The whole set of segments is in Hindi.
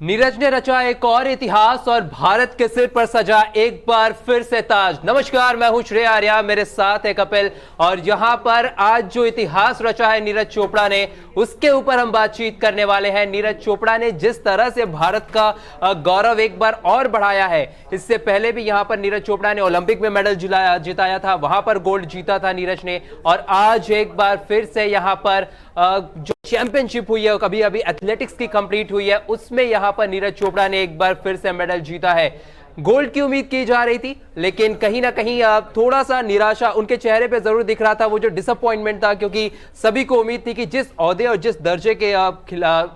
नीरज ने रचा एक और इतिहास और भारत के सिर पर सजा एक बार फिर से ताज। नमस्कार, मैं हूं श्रेय आर्या, मेरे साथ है कपिल और यहां पर आज जो इतिहास रचा है नीरज चोपड़ा ने, उसके ऊपर हम बातचीत करने वाले हैं। नीरज चोपड़ा ने जिस तरह से भारत का गौरव एक बार और बढ़ाया है, इससे पहले भी यहां पर नीरज चोपड़ा ने ओलंपिक में मेडल जिताया था, वहां पर गोल्ड जीता था नीरज ने, और आज एक बार फिर से यहां पर जो चैंपियनशिप हुई है, कभी अभी एथलेटिक्स की कंप्लीट हुई है, उसमें यहां पर नीरज चोपड़ा ने एक बार फिर से मेडल जीता है। गोल्ड की उम्मीद की जा रही थी, लेकिन कहीं ना कहीं थोड़ा सा निराशा उनके चेहरे पे जरूर दिख रहा था, वो जो डिसअपॉइंटमेंट था, क्योंकि सभी को उम्मीद थी कि जिस ओहदे और जिस दर्जे के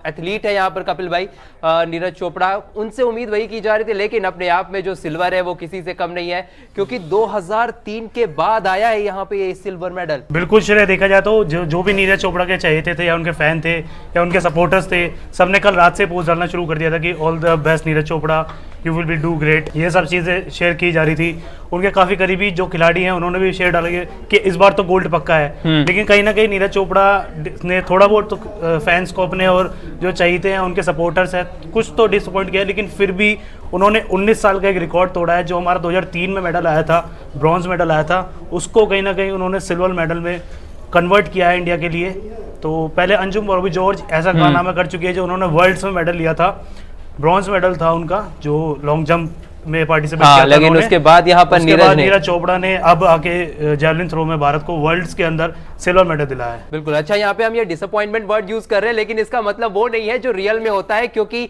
एथलीट है यहाँ पर कपिल भाई, नीरज चोपड़ा, उनसे उम्मीद वही की जा रही थी, लेकिन अपने आप में जो सिल्वर है वो किसी से कम नहीं है, क्योंकि 2003 के बाद आया है यहाँ पे ये सिल्वर मेडल। बिल्कुल श्रेय, देखा जाए तो जो भी नीरज चोपड़ा के चाहते थे या उनके फैन थे या उनके सपोर्टर्स थे, सबने कल रात से पोस्ट डालना शुरू कर दिया था कि all the best Neeraj Chopra, you will be do great. ये सब चीज़ें शेयर की जा रही थी। उनके काफ़ी करीबी जो खिलाड़ी हैं उन्होंने भी शेयर डाला कि इस बार तो गोल्ड पक्का है। लेकिन कहीं ना कहीं नीरज चोपड़ा ने थोड़ा बहुत तो फैंस को अपने और जो चाहते हैं उनके सपोर्टर्स हैं कुछ तो डिसअपॉइंट किया, लेकिन फिर भी उन्होंने 19 साल का एक रिकॉर्ड तोड़ा है। जो हमारा 2003 में मेडल आया था, ब्रॉन्ज मेडल आया था, उसको कहीं ना कहीं उन्होंने सिल्वर मेडल में कन्वर्ट किया है इंडिया के लिए। तो पहले अंजुम बॉबी जॉर्ज ऐसा कारनामा कर चुकी है जो उन्होंने वर्ल्ड्स में मेडल लिया था, ब्रॉन्ज मेडल था उनका जो लॉन्ग जंप में पार्टिसिपेट किया था, लेकिन उसके बाद यहाँ पर नीरज चोपड़ा ने अब आके जैवलिन थ्रो में भारत को वर्ल्ड्स के अंदर सिल्वर मेडल दिलाया है। बिल्कुल। अच्छा, यहाँ पे हम ये डिसअपॉइंटमेंट वर्ड यूज कर रहे हैं, लेकिन इसका मतलब वो नहीं है जो रियल में होता है, क्योंकि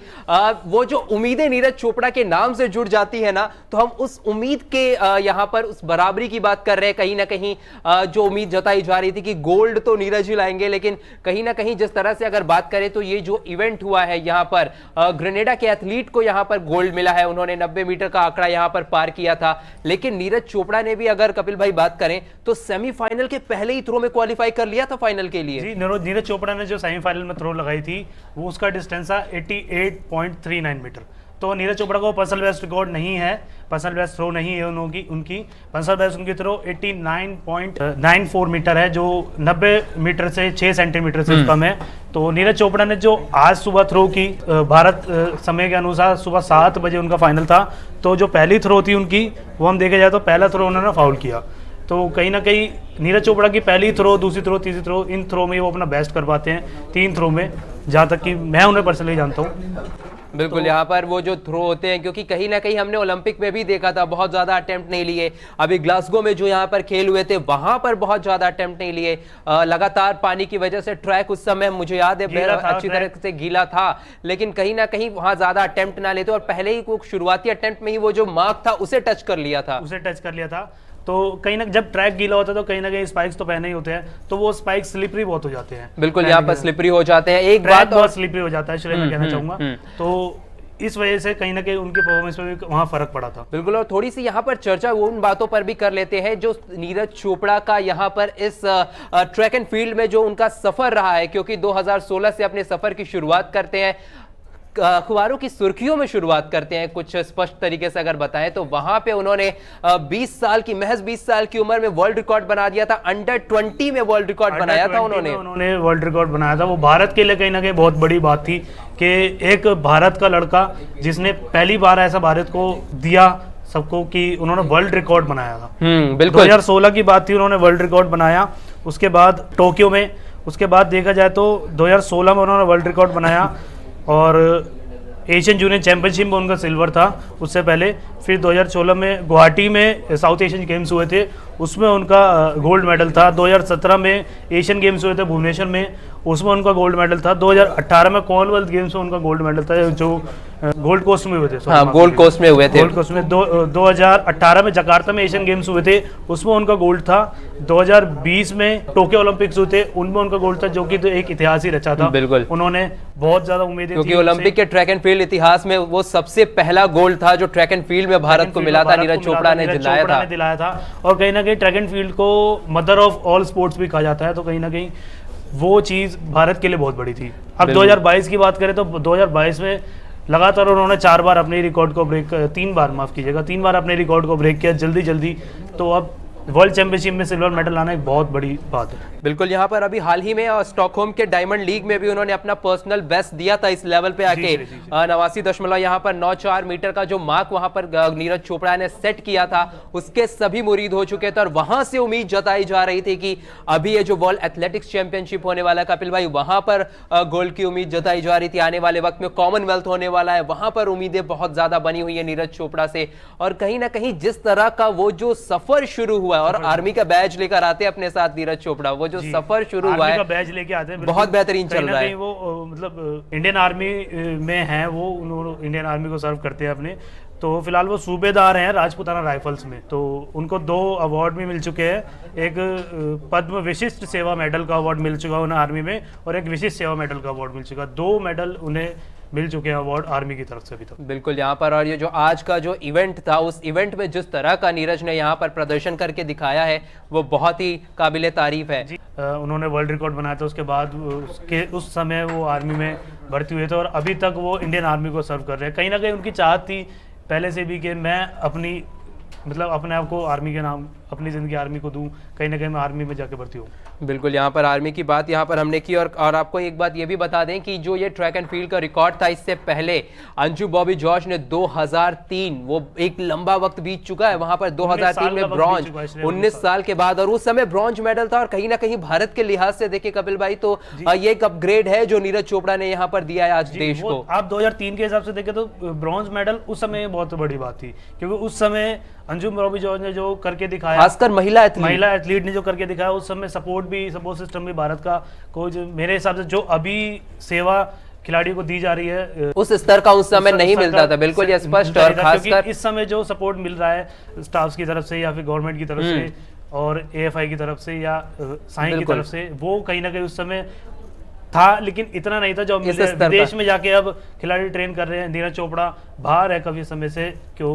वो जो उम्मीदें नीरज चोपड़ा के नाम से जुड़ जाती है ना, तो हम उस उम्मीद के यहाँ पर उस बराबरी की बात कर रहे हैं। कहीं ना कहीं जो उम्मीद जताई जा रही थी कि गोल्ड तो नीरज ही लाएंगे, लेकिन कहीं ना कहीं जिस तरह से अगर बात करें तो ये जो इवेंट हुआ है यहाँ पर, ग्रेनेडा के एथलीट को यहाँ पर गोल्ड मिला है, उन्होंने 90 मीटर का आंकड़ा यहाँ पर पार किया था। लेकिन नीरज चोपड़ा ने भी, अगर कपिल भाई बात करें तो सेमीफाइनल के पहले ही थ्रो में क्वालिफाई कर लिया था फाइनल के लिए। जी, नीरज चोपड़ा ने जो सेमीफाइनल में थ्रो लगाई थी वो उसका डिस्टेंस था 88.39 मीटर। तो नीरज चोपड़ा को पर्सनल बेस्ट रिकॉर्ड नहीं है, पर्सनल बेस्ट थ्रो नहीं है उनकी पर्सनल बेस्ट उनकी थ्रो 89.94 मीटर है, जो 90 मीटर से 6 सेंटीमीटर से कम है। तो नीरज चोपड़ा ने जो आज सुबह थ्रो की, भारत समय के अनुसार सुबह 7 बजे उनका फाइनल था, तो जो पहली थ्रो थी उनकी, वो हम देखे जाए तो पहला थ्रो उन्होंने फाउल किया। तो कहीं ना कहीं नीरज चोपड़ा की पहली थ्रो, दूसरी थ्रो, तीसरी थ्रो, इन थ्रो में वो अपना बेस्ट कर पाते हैं, 3 थ्रो में, जहाँ तक कि मैं उन्हें पर्सनली जानता हूँ। बिल्कुल। यहाँ पर वो जो थ्रो होते हैं, क्योंकि कहीं ना कहीं हमने ओलंपिक में भी देखा था, बहुत ज्यादा अटेम्प्ट नहीं लिए। अभी ग्लासगो में जो यहाँ पर खेल हुए थे, वहां पर बहुत ज्यादा अटेम्प्ट नहीं लिए, लगातार पानी की वजह से ट्रैक उस समय मुझे याद है अच्छी तरह से गीला था, लेकिन कहीं ना कहीं वहां ज्यादा अटेम्प्ट ना लेते और पहले ही शुरुआती अटेम्प्ट में ही वो जो मार्क था उसे टच कर लिया था। तो कहीं ना जब ट्रैक गीला होता है तो कहीं ना कहीं स्पाइक्स तो पहने ही होते हैं, तो वो स्पाइक्स स्लिपरी बहुत हो जाते हैं। बिल्कुल, यहाँ पर स्लिपरी हो जाते हैं। एक बात बहुत स्लिपरी हो जाता है, श्रेय मैं कहना चाहूंगा। तो इस वजह से कहीं ना कहीं उनके परफॉर्मेंस में भी वहां फर्क पड़ा था। बिल्कुल। और थोड़ी सी यहाँ पर चर्चा उन बातों पर भी कर लेते हैं जो नीरज चोपड़ा का यहाँ पर इस ट्रैक एंड फील्ड में जो उनका सफर रहा है, क्योंकि 2016 से अपने सफर की शुरुआत करते हैं, अखबारों की सुर्खियों में शुरुआत करते हैं। कुछ स्पष्ट तरीके से अगर बताएं तो वहां पे उन्होंने महज 20 साल की उम्र में वर्ल्ड रिकॉर्ड बना दिया था। अंडर 20 में वर्ल्ड रिकॉर्ड बनाया था उन्होंने वर्ल्ड रिकॉर्ड बनाया था। वो भारत के लिए कहीं ना कहीं बहुत बड़ी बात थी कि एक भारत का लड़का जिसने पहली बार ऐसा भारत को दिया सबको कि उन्होंने वर्ल्ड रिकॉर्ड बनाया था। बिल्कुल। 2016 की बात थी, उन्होंने वर्ल्ड रिकॉर्ड बनाया। उसके बाद टोक्यो में, उसके बाद देखा जाए तो 2016 में उन्होंने वर्ल्ड रिकॉर्ड बनाया, और एशियन जूनियर चैंपियनशिप में उनका सिल्वर था उससे पहले। फिर 2016 में गुवाहाटी में साउथ एशियन गेम्स हुए थे, उसमें उनका गोल्ड मेडल था। 2017 में एशियन गेम्स हुए थे भुवनेश्वर में, उसमें उनका गोल्ड मेडल था। 2018 में कॉमनवेल्थ गेम्स में उनका गोल्ड मेडल था, जो गोल्ड कोस्ट में हुए थे। गोल्ड कोस्ट में हुए थे। गोल्ड कोस्ट में 2018 में जकार्ता में एशियन गेम्स हुए थे, उसमें उनका गोल्ड था। 2020 में टोक्यो ओलंपिक्स हुए थे, उनमें उनका गोल्ड था, जो कि तो एक इतिहास ही रचा था। बिल्कुल। उन्होंने बहुत ज्यादा उम्मीदें, क्योंकि ओलंपिक के ट्रैक एंड फील्ड इतिहास में वो सबसे पहला गोल्ड था जो ट्रैक एंड फील्ड में भारत को मिला था, नीरज चोपड़ा ने दिलाया था। और कहीं ना कहीं ट्रैक एंड फील्ड को मदर ऑफ ऑल स्पोर्ट्स भी कहा जाता है, तो कहीं ना कहीं वो चीज भारत के लिए बहुत बड़ी थी। अब 2022 की बात करें तो 2022 में लगातार उन्होंने 4 बार अपने रिकॉर्ड को ब्रेक, 3 बार माफ कीजिएगा, 3 बार अपने रिकॉर्ड को ब्रेक किया जल्दी। तो अब वर्ल्ड चैंपियनशिप में सिल्वर मेडल लाना एक बहुत बड़ी बात है। बिल्कुल, यहाँ पर अभी हाल ही में स्टॉकहोम के डायमंड लीग में भी उन्होंने अपना पर्सनल बेस्ट दिया था इस लेवल पे आके। 89 यहाँ पर 94 मीटर का जो मार्क वहां पर नीरज चोपड़ा ने सेट किया था उसके सभी मुरीद हो चुके थे और वहां से उम्मीद जताई जा रही थी कि अभी ये जो वर्ल्ड एथलेटिक्स चैंपियनशिप होने वाला है कपिल भाई, वहां पर गोल्ड की उम्मीद जताई जा रही थी। आने वाले वक्त में कॉमनवेल्थ होने वाला है, वहां पर उम्मीदें बहुत ज्यादा बनी हुई है नीरज चोपड़ा से। और कहीं ना कहीं जिस तरह का वो जो सफर शुरू हुआ है, और आर्मी का बैज लेकर आते हैं अपने साथ नीरज चोपड़ा, वो जो सफर शुरू हुआ है बैज लेके आते हैं, बहुत बेहतरीन चल रहा है। वो मतलब इंडियन आर्मी में है, वो उन्होंने इंडियन आर्मी को सर्व करते हैं अपने। तो फिलहाल वो सूबेदार हैं राजपूताना राइफल्स में। तो उनको 2 अवार्ड भी मिल चुके हैं, एक पद्म विशिष्ट सेवा मेडल का अवार्ड मिल चुका है उन्हें आर्मी में, और एक विशिष्ट सेवा मेडल का अवार्ड मिल चुका है। 2 मेडल उन्हें मिल चुके हैं अवार्ड आर्मी की तरफ से अभी तक। बिल्कुल, यहाँ पर और ये जो आज का जो इवेंट था, उस इवेंट में जिस तरह का नीरज ने यहाँ पर प्रदर्शन करके दिखाया है वो बहुत ही काबिले तारीफ है। उन्होंने वर्ल्ड रिकॉर्ड बनाया था, उसके बाद उस समय वो आर्मी में भर्ती हुए थे और अभी तक वो इंडियन आर्मी को सर्व कर रहे हैं। कहीं ना कहीं उनकी चाहत थी पहले से भी कि मैं अपनी मतलब अपने आप को आर्मी के नाम, अपनी ज़िंदगी आर्मी को दूं, कहीं ना कहीं मैं आर्मी में जाके भर्ती हूँ। बिल्कुल, यहाँ पर आर्मी की बात यहाँ पर हमने की। और आपको एक बात ये भी बता दें कि जो ये ट्रैक एंड फील्ड का रिकॉर्ड था, इससे पहले अंजू बॉबी जॉर्ज ने 2003, वो एक लंबा वक्त बीत चुका है, वहां पर 2003 में ब्रॉन्ज, 19 साल के बाद, और उस समय ब्रॉन्ज मेडल था। और कहीं ना कहीं भारत के लिहाज से देखे कपिल भाई तो ये एक अपग्रेड है जो नीरज चोपड़ा ने यहाँ पर दिया है आज देश को। आप 2003 के हिसाब से देखें तो ब्रॉन्ज मेडल उस समय बहुत बड़ी बात थी, क्योंकि उस समय अंजुम बॉबी जॉर्ज ने जो करके दिखाया, खासकर महिला एथलीट ने जो करके दिखाया, उस समय सपोर्ट सिस्टम भी भारत का कुछ मेरे हिसाब से जो अभी सेवा खिलाड़ियों को दी जा रही है उस स्तर का उस समय नहीं मिलता था। बिल्कुल ये स्पष्ट, और खासकर इस समय जो सपोर्ट मिल रहा है स्टाफ की तरफ से या फिर गवर्नमेंट की तरफ से और AFI की तरफ से या साई की तरफ से, वो कहीं ना कहीं उस समय था, लेकिन इतना नहीं था जो विदेश में जाके अब खिलाड़ी ट्रेन कर रहे हैं। नीरज चोपड़ा बाहर है काफी समय से, क्यों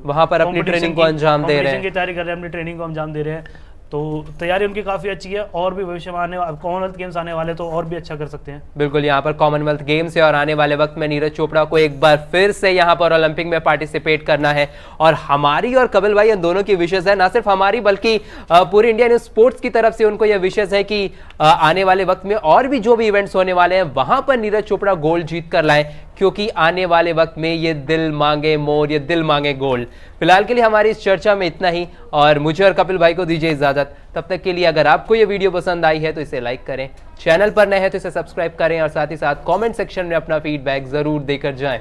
वहां पर अपनी ट्रेनिंग को अंजाम दे रहे हैं, की तैयारी कर रहे हैं, अपनी ट्रेनिंग को अंजाम दे रहे हैं। तो तैयारी उनकी काफी अच्छी है, और भी भविष्य में आने कॉमनवेल्थ गेम्स आने वाले तो और भी अच्छा कर सकते हैं। बिल्कुल, यहाँ पर कॉमनवेल्थ गेम्स है और आने वाले वक्त में नीरज चोपड़ा को एक बार फिर से यहाँ पर ओलंपिक में पार्टिसिपेट करना है। और हमारी और कपिल भाई इन दोनों की विशेष है, ना सिर्फ हमारी बल्कि पूरी इंडियन स्पोर्ट्स की तरफ से उनको यह विशेष है कि आने वाले वक्त में और भी जो भी इवेंट्स होने वाले हैं वहां पर नीरज चोपड़ा गोल्ड जीत कर लाए, क्योंकि आने वाले वक्त में ये दिल मांगे मोर, ये दिल मांगे गोल्ड। फिलहाल के लिए हमारी इस चर्चा में इतना ही, और मुझे और कपिल भाई को दीजिए इजाजत। तब तक के लिए अगर आपको ये वीडियो पसंद आई है तो इसे लाइक करें, चैनल पर नए हैं तो इसे सब्सक्राइब करें, और साथ ही साथ कमेंट सेक्शन में अपना फीडबैक जरूर देकर जाएं।